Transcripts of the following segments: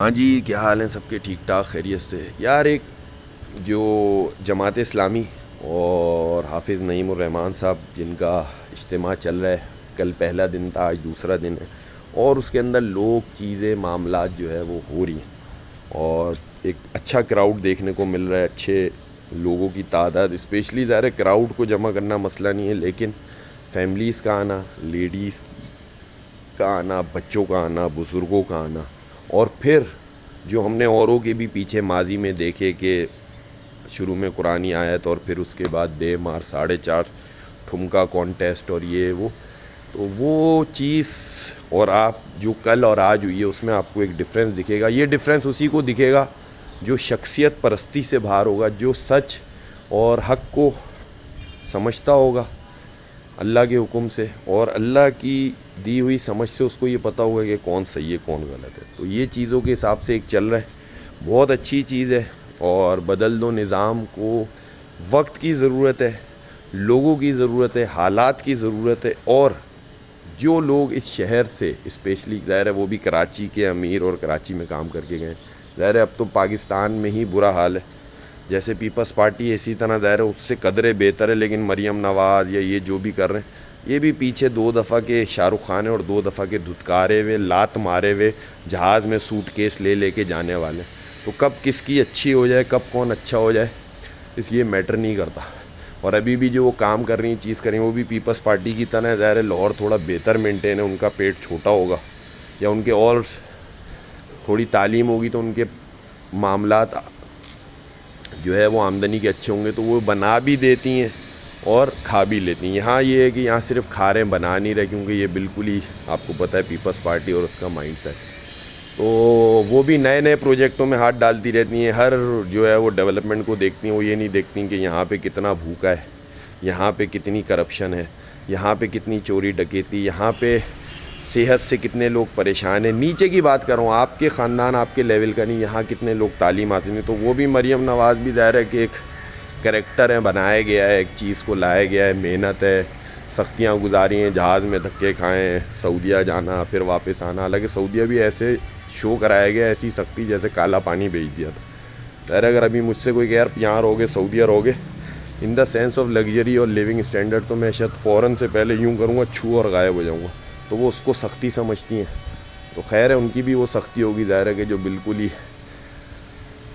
ہاں جی، کیا حال ہیں سب کے؟ ٹھیک ٹھاک، خیریت سے یار؟ ایک جو جماعت اسلامی اور حافظ نعیم الرحمن صاحب جن کا اجتماع چل رہا ہے، کل پہلا دن تھا، آج دوسرا دن ہے، اور اس کے اندر لوگ، چیزیں، معاملات جو ہے وہ ہو رہی ہیں، اور ایک اچھا کراؤڈ دیکھنے کو مل رہا ہے، اچھے لوگوں کی تعداد، اسپیشلی ظاہر ہے کراؤڈ کو جمع کرنا مسئلہ نہیں ہے، لیکن فیملیز کا آنا، لیڈیز کا آنا، بچوں کا آنا، بزرگوں کا آنا، اور پھر جو ہم نے اوروں کے بھی پیچھے ماضی میں دیکھے کہ شروع میں قرآنی آیت اور پھر اس کے بعد بے مار 4.5 ٹھمکا کانٹیسٹ اور یہ تو وہ چیز، اور آپ جو کل اور آج ہوئی ہے اس میں آپ کو ایک ڈفرینس دکھے گا. یہ ڈفرینس اسی کو دکھے گا جو شخصیت پرستی سے باہر ہوگا، جو سچ اور حق کو سمجھتا ہوگا اللہ کے حکم سے، اور اللہ کی دی ہوئی سمجھ سے اس کو یہ پتہ ہوگا کہ کون صحیح ہے کون غلط ہے. تو یہ چیزوں کے حساب سے ایک چل رہا ہے، بہت اچھی چیز ہے. اور بدل دو نظام کو، وقت کی ضرورت ہے، لوگوں کی ضرورت ہے، حالات کی ضرورت ہے. اور جو لوگ اس شہر سے، اسپیشلی ظاہر ہے وہ بھی کراچی کے امیر اور کراچی میں کام کر کے گئے، ظاہر ہے اب تو پاکستان میں ہی برا حال ہے. جیسے پیپلز پارٹی اسی طرح ظاہر ہے اس سے قدرے بہتر ہے، لیکن مریم نواز یا یہ جو بھی کر رہے ہیں، یہ بھی پیچھے 2 دفعہ کے شاہ رخ خان اور 2 دفعہ کے دھتکارے ہوئے، لات مارے ہوئے جہاز میں سوٹ کیس لے کے جانے والے. تو کب کس کی اچھی ہو جائے، کب کون اچھا ہو جائے، اس یہ میٹر نہیں کرتا. اور ابھی بھی جو وہ کام کر رہی ہیں، چیز کر رہی ہیں، وہ بھی پیپلز پارٹی کی طرح. ظاہر ہے لاہور تھوڑا بہتر مینٹین ہے، ان کا پیٹ چھوٹا ہوگا، یا ان کے اور تھوڑی تعلیم ہوگی تو ان کے معاملات جو ہے وہ آمدنی کے اچھے ہوں گے، تو وہ بنا بھی دیتی ہیں اور کھا بھی لیتی ہیں. یہاں یہ ہے کہ یہاں صرف کھا رہے ہیں، بنا نہیں رہے، کیونکہ یہ بالکل ہی آپ کو پتہ ہے پیپلز پارٹی اور اس کا مائنڈ سیٹ. تو وہ بھی نئے نئے پروجیکٹوں میں ہاتھ ڈالتی رہتی ہیں، ہر جو ہے وہ ڈیولپمنٹ کو دیکھتی ہیں. وہ یہ نہیں دیکھتی کہ یہاں پہ کتنا بھوکا ہے، یہاں پہ کتنی کرپشن ہے، یہاں پہ کتنی چوری ڈکیتی، یہاں پہ صحت سے کتنے لوگ پریشان ہیں. نیچے کی بات کر رہا ہوں، آپ کے خاندان، آپ کے لیول کا نہیں، یہاں کتنے لوگ تعلیم حاصل نہیں. تو وہ بھی مریم نواز بھی ظاہر ہے کہ ایک کریکٹر ہے، بنایا گیا ہے، ایک چیز کو لایا گیا ہے، محنت ہے، سختیاں گزاری ہیں، جہاز میں دھکے کھائیں، سعودیہ جانا پھر واپس آنا. حالانکہ سعودیہ بھی ایسے شو کرایا گیا، ایسی سختی جیسے کالا پانی بھیج دیا تھا. ظاہر اگر ابھی مجھ سے کوئی کہ یار یہاں رہو گے، سعودیہ رہو گے ان دا سینس آف لگژری اور لیونگ اسٹینڈرڈ، تو میں شاید فوراً سے پہلے یوں کروں گا، چھو اور غائب ہو جاؤں گا. تو وہ اس کو سختی سمجھتی ہیں. تو خیر ہے، ان کی بھی وہ سختی ہوگی. ظاہر ہے کہ جو بالکل ہی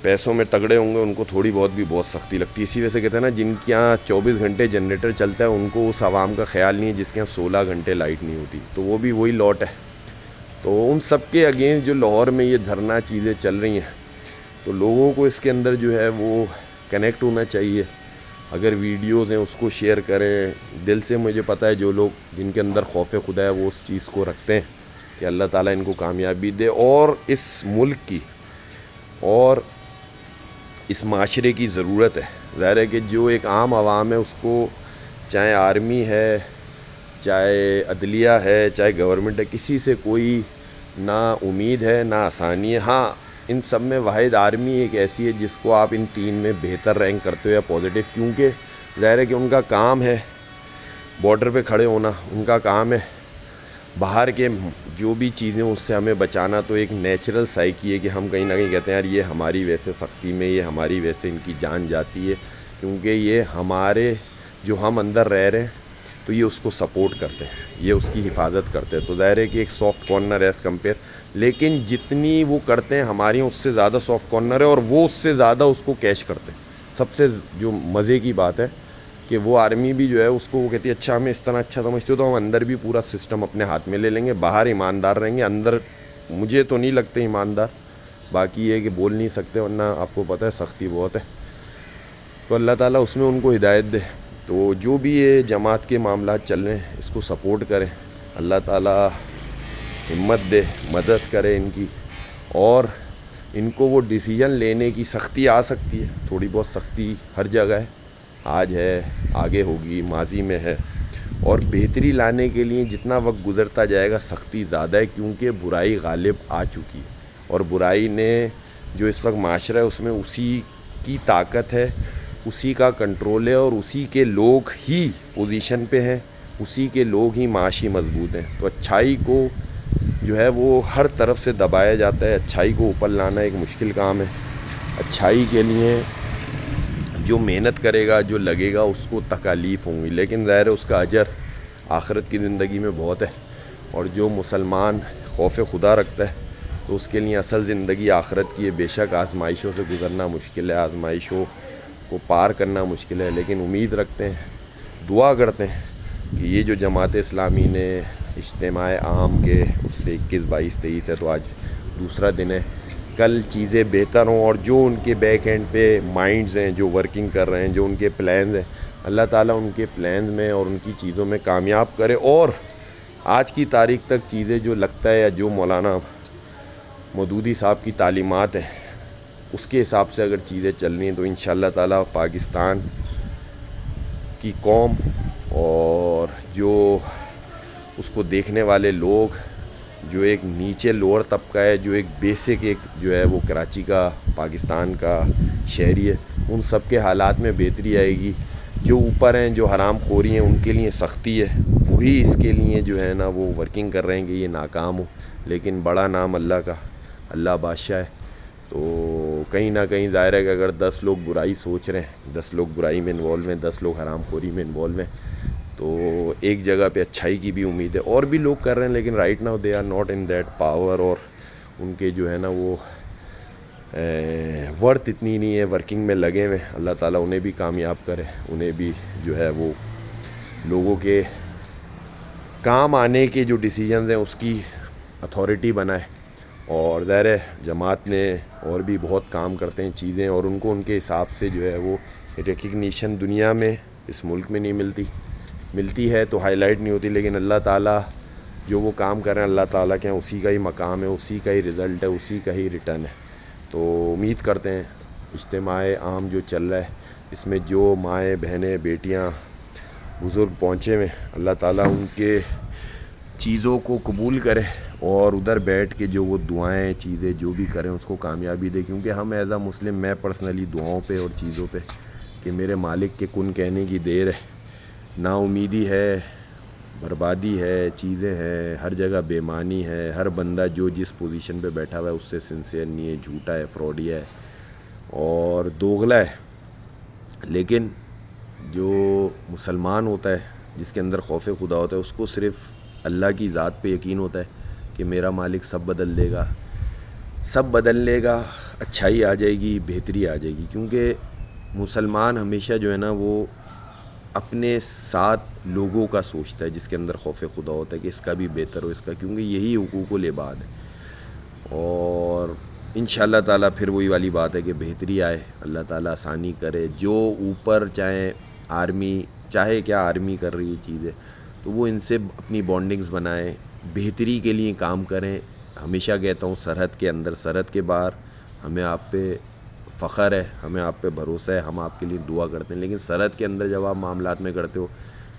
پیسوں میں تگڑے ہوں گے ان کو تھوڑی بہت بھی بہت سختی لگتی ہے. اسی وجہ سے کہتے ہیں نا، جن کے یہاں 24 گھنٹے جنریٹر چلتا ہے ان کو اس عوام کا خیال نہیں ہے جس کے یہاں 16 گھنٹے لائٹ نہیں ہوتی. تو وہ بھی وہی لوٹ ہے. تو ان سب کے اگینسٹ جو لاہور میں یہ دھرنا چیزیں چل رہی ہیں، تو لوگوں کو اس کے اندر جو ہے وہ کنیکٹ ہونا چاہیے. اگر ویڈیوز ہیں اس کو شیئر کریں دل سے. مجھے پتہ ہے جو لوگ جن کے اندر خوف خدا ہے وہ اس چیز کو رکھتے ہیں کہ اللہ تعالیٰ ان کو کامیابی دے، اور اس ملک کی اور اس معاشرے کی ضرورت ہے. ظاہر ہے کہ جو ایک عام عوام ہے اس کو، چاہے آرمی ہے، چاہے عدلیہ ہے، چاہے گورنمنٹ ہے، کسی سے کوئی نہ امید ہے نہ آسانی ہے. ہاں، ان سب میں واحد آرمی ایک ایسی ہے جس کو آپ ان 3 میں بہتر رینک کرتے ہو یا پازیٹیو، کیونکہ ظاہر ہے کہ ان کا کام ہے بارڈر پہ کھڑے ہونا، ان کا کام ہے باہر کے جو بھی چیزیں اس سے ہمیں بچانا. تو ایک نیچرل سائیکی ہے کہ ہم کہیں نہ کہیں کہتے ہیں یار یہ ہماری ویسے سختی میں، یہ ہماری ویسے ان کی جان جاتی ہے، کیونکہ یہ ہمارے جو ہم اندر رہ رہے ہیں تو یہ اس کو سپورٹ کرتے ہیں، یہ اس کی حفاظت کرتے ہیں. تو ظاہر ہے کہ ایک سافٹ کارنر ہے ایز کمپیئر، لیکن جتنی وہ کرتے ہیں ہماری اس سے زیادہ سافٹ کارنر ہے، اور وہ اس سے زیادہ اس کو کیش کرتے ہیں. سب سے جو مزے کی بات ہے کہ وہ آرمی بھی جو ہے اس کو وہ کہتی ہے اچھا ہمیں اس طرح اچھا سمجھتے ہو تو ہم اندر بھی پورا سسٹم اپنے ہاتھ میں لے لیں گے، باہر ایماندار رہیں گے، اندر مجھے تو نہیں لگتے ایماندار. باقی یہ کہ بول نہیں سکتے ورنہ آپ کو پتہ ہے سختی بہت ہے. تو اللہ تعالیٰ اس میں ان کو ہدایت دے. تو جو بھی یہ جماعت کے معاملات چل رہے ہیں اس کو سپورٹ کریں، اللہ تعالیٰ ہمت دے، مدد کرے ان کی، اور ان کو وہ ڈیسیجن لینے کی سختی آ سکتی ہے، تھوڑی بہت سختی ہر جگہ ہے، آج ہے، آگے ہوگی، ماضی میں ہے. اور بہتری لانے کے لیے جتنا وقت گزرتا جائے گا سختی زیادہ ہے، کیونکہ برائی غالب آ چکی ہے. اور برائی نے جو اس وقت معاشرہ ہے اس میں اسی کی طاقت ہے، اسی کا کنٹرول ہے، اور اسی کے لوگ ہی پوزیشن پہ ہیں، اسی کے لوگ ہی معاشی مضبوط ہیں. تو اچھائی کو جو ہے وہ ہر طرف سے دبایا جاتا ہے. اچھائی کو اوپر لانا ایک مشکل کام ہے. اچھائی کے لیے جو محنت کرے گا, جو لگے گا, اس کو تکالیف ہوں گی, لیکن ظاہر ہے اس کا اجر آخرت کی زندگی میں بہت ہے. اور جو مسلمان خوف خدا رکھتا ہے تو اس کے لیے اصل زندگی آخرت کی ہے. بے شک آزمائشوں سے گزرنا مشکل ہے, آزمائشوں کو پار کرنا مشکل ہے, لیکن امید رکھتے ہیں, دعا کرتے ہیں کہ یہ جو جماعت اسلامی نے اجتماع عام کے اس سے 21, 22, 23 ہے, تو آج دوسرا دن ہے, کل چیزیں بہتر ہوں. اور جو ان کے بیک اینڈ پہ مائنڈز ہیں جو ورکنگ کر رہے ہیں, جو ان کے پلانز ہیں, اللہ تعالیٰ ان کے پلانز میں اور ان کی چیزوں میں کامیاب کرے. اور آج کی تاریخ تک چیزیں جو لگتا ہے, یا جو مولانا مودودی صاحب کی تعلیمات ہیں اس کے حساب سے اگر چیزیں چل رہی ہیں, تو انشاءاللہ تعالیٰ پاکستان کی قوم اور جو اس کو دیکھنے والے لوگ, جو ایک نیچے لوور طبقہ ہے, جو ایک بیسک ایک جو ہے وہ کراچی کا پاکستان کا شہری ہے, ان سب کے حالات میں بہتری آئے گی. جو اوپر ہیں, جو حرام خوری ہیں, ان کے لیے سختی ہے, وہی اس کے لیے جو ہے نا وہ ورکنگ کر رہے ہیں کہ یہ ناکام ہو. لیکن بڑا نام اللہ کا, اللہ بادشاہ ہے. تو کہیں نہ کہیں ظاہر ہے کہ اگر 10 لوگ برائی سوچ رہے ہیں, 10 لوگ برائی میں انوالو ہیں, 10 لوگ حرام خوری میں انوالو ہیں, تو ایک جگہ پہ اچھائی کی بھی امید ہے. اور بھی لوگ کر رہے ہیں, لیکن right now they are not in that power, اور ان کے جو ہے نا وہ ورتھ اتنی نہیں ہے, ورکنگ میں لگے ہوئے. اللہ تعالیٰ انہیں بھی کامیاب کرے, انہیں بھی جو ہے وہ لوگوں کے کام آنے کے جو ڈیسیجنز ہیں اس کی اتھارٹی بنائے. اور ظاہر ہے جماعت نے اور بھی بہت کام کرتے ہیں چیزیں, اور ان کو ان کے حساب سے جو ہے وہ ریکگنیشن دنیا میں اس ملک میں نہیں ملتی ہے تو ہائی لائٹ نہیں ہوتی. لیکن اللہ تعالیٰ جو وہ کام کر رہے ہیں, اللہ تعالیٰ کے اسی کا ہی مقام ہے, اسی کا ہی رزلٹ ہے, اسی کا ہی ریٹرن ہے. تو امید کرتے ہیں اجتماع عام جو چل رہا ہے اس میں جو مائیں, بہنیں, بیٹیاں, بزرگ پہنچے ہوئے, اللہ تعالیٰ ان کے چیزوں کو قبول کرے, اور ادھر بیٹھ کے جو وہ دعائیں چیزیں جو بھی کریں اس کو کامیابی دے. کیونکہ ہم ایز اے مسلم, میں پرسنلی دعاؤں پہ اور چیزوں پہ کہ میرے مالک کے کن کہنے کی دیر ہے, نا امیدی ہے, بربادی ہے, چیزیں ہیں, ہر جگہ بے معنی ہے, ہر بندہ جو جس پوزیشن پہ بیٹھا ہوا ہے اس سے سنسیئر نہیں ہے, جھوٹا ہے, فراڈی ہے اور دوغلا ہے. لیکن جو مسلمان ہوتا ہے, جس کے اندر خوف خدا ہوتا ہے, اس کو صرف اللہ کی ذات پہ یقین ہوتا ہے کہ میرا مالک سب بدل لے گا, اچھائی آ جائے گی, بہتری آ جائے گی. کیونکہ مسلمان ہمیشہ جو ہے نا وہ اپنے ساتھ لوگوں کا سوچتا ہے, جس کے اندر خوف خدا ہوتا ہے کہ اس کا بھی بہتر ہو, اس کا, کیونکہ یہی حقوق العباد ہے. اور انشاءاللہ تعالیٰ پھر وہی والی بات ہے کہ بہتری آئے, اللہ تعالیٰ آسانی کرے. جو اوپر چاہے آرمی, چاہے کیا آرمی کر رہی ہے چیزیں, تو وہ ان سے اپنی بانڈنگز بنائیں, بہتری کے لیے کام کریں. ہمیشہ کہتا ہوں سرحد کے اندر, سرحد کے باہر ہمیں آپ پہ فخر ہے, ہمیں آپ پہ بھروسہ ہے, ہم آپ کے لیے دعا کرتے ہیں. لیکن سرحد کے اندر جب آپ معاملات میں کرتے ہو,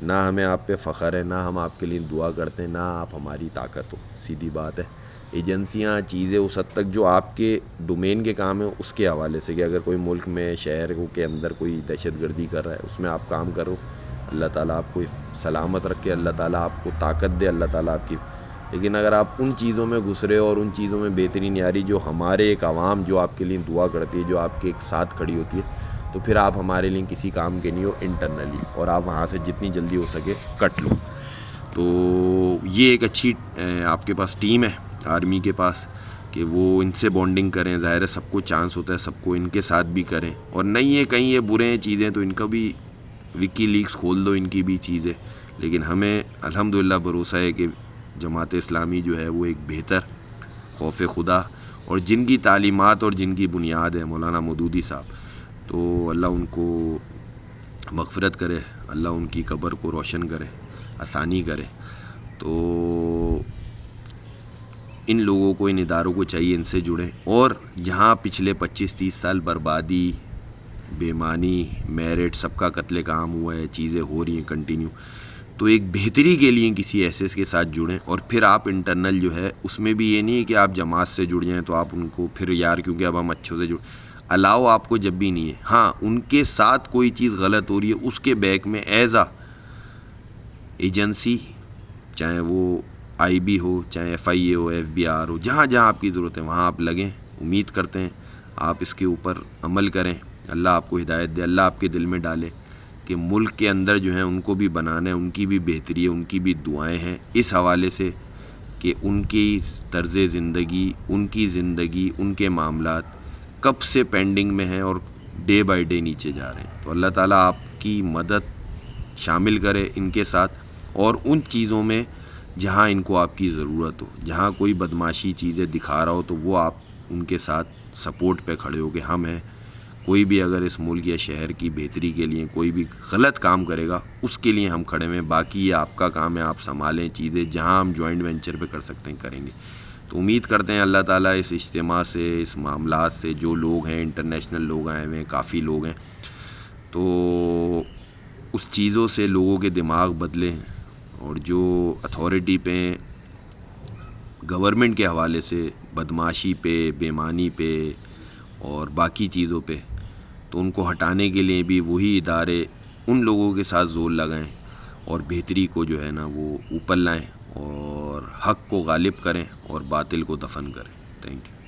نہ ہمیں آپ پہ فخر ہے, نہ ہم آپ کے لیے دعا کرتے ہیں, نہ آپ ہماری طاقت ہو. سیدھی بات ہے. ایجنسیاں, چیزیں اس حد تک جو آپ کے ڈومین کے کام ہیں اس کے حوالے سے, کہ اگر کوئی ملک میں, شہر کے اندر کوئی دہشت گردی کر رہا ہے, اس میں آپ کام کرو, اللہ تعالیٰ آپ کو سلامت رکھے, اللہ تعالیٰ آپ کو طاقت دے, اللہ تعالیٰ آپ کی. لیکن اگر آپ ان چیزوں میں گھس رہے ہو اور ان چیزوں میں بہتری نہیں آ رہی, جو ہمارے ایک عوام جو آپ کے لیے دعا کرتی ہے, جو آپ کے ایک ساتھ کھڑی ہوتی ہے, تو پھر آپ ہمارے لیے کسی کام کے نہیں ہو انٹرنلی, اور آپ وہاں سے جتنی جلدی ہو سکے کٹ لو. تو یہ ایک اچھی آپ کے پاس ٹیم ہے آرمی کے پاس کہ وہ ان سے بانڈنگ کریں. ظاہر ہے سب کو چانس ہوتا ہے, سب کو ان کے ساتھ بھی کریں. اور نہیں ہے کہیں یہ برے ہیں چیزیں, تو ان کا بھی وکی لیکس کھول دو, ان کی بھی چیزیں. لیکن ہمیں الحمدللہ بھروسہ ہے کہ جماعت اسلامی جو ہے وہ ایک بہتر, خوف خدا, اور جن کی تعلیمات اور جن کی بنیاد ہے مولانا مودودی صاحب, تو اللہ ان کو مغفرت کرے, اللہ ان کی قبر کو روشن کرے, آسانی کرے. تو ان لوگوں کو, ان اداروں کو چاہیے ان سے جڑیں. اور جہاں پچھلے 25-30 سال بربادی, بے معنی, میرٹ, سب کا قتل عام ہوا ہے, چیزیں ہو رہی ہیں کنٹینیو, تو ایک بہتری کے لیے کسی ایسے کے ساتھ جڑیں. اور پھر آپ انٹرنل جو ہے اس میں بھی یہ نہیں ہے کہ آپ جماعت سے جڑ جائیں تو آپ ان کو پھر یار کیونکہ اب ہم اچھوں سے الاؤ آپ کو جب بھی نہیں ہے. ہاں ان کے ساتھ کوئی چیز غلط ہو رہی ہے, اس کے بیک میں ایز ایجنسی, چاہے وہ IB ہو، چاہے FIA ہو، FBR ہو، جہاں جہاں آپ کی ضرورت ہے وہاں آپ لگیں. امید کرتے ہیں آپ اس کے اوپر عمل کریں. اللہ آپ کو ہدایت دے، اللہ آپ کے دل میں ڈالے کہ ملک کے اندر جو ہیں ان کو بھی بنانا ہے، ان کی بھی بہتری ہے، ان کی بھی دعائیں ہیں اس حوالے سے کہ ان کی طرز زندگی، ان کی زندگی، ان کے معاملات کب سے پینڈنگ میں ہیں اور ڈے بائی ڈے نیچے جا رہے ہیں. تو اللہ تعالیٰ آپ کی مدد شامل کرے ان کے ساتھ، اور ان چیزوں میں جہاں ان کو آپ کی ضرورت ہو، جہاں کوئی بدماشی چیزیں دکھا رہا ہو تو وہ آپ ان کے ساتھ سپورٹ پہ کھڑے ہو کہ ہم ہیں. کوئی بھی اگر اس ملک یا شہر کی بہتری کے لیے کوئی بھی غلط کام کرے گا اس کے لیے ہم کھڑے ہیں. باقی یہ آپ کا کام ہے، آپ سنبھالیں چیزیں، جہاں ہم جوائنٹ وینچر پہ کر سکتے ہیں کریں گے. تو امید کرتے ہیں اللہ تعالیٰ اس اجتماع سے، اس معاملات سے، جو لوگ ہیں انٹرنیشنل لوگ آئے ہوئے ہیں، کافی لوگ ہیں، تو اس چیزوں سے لوگوں کے دماغ بدلیں، اور جو اتھارٹی پہ، گورنمنٹ کے حوالے سے بدماشی پہ، بے ایمانی پہ اور باقی چیزوں پہ، تو ان کو ہٹانے کے لیے بھی وہی ادارے ان لوگوں کے ساتھ زور لگائیں اور بہتری کو جو ہے نا وہ اوپر لائیں اور حق کو غالب کریں اور باطل کو دفن کریں. Thank you.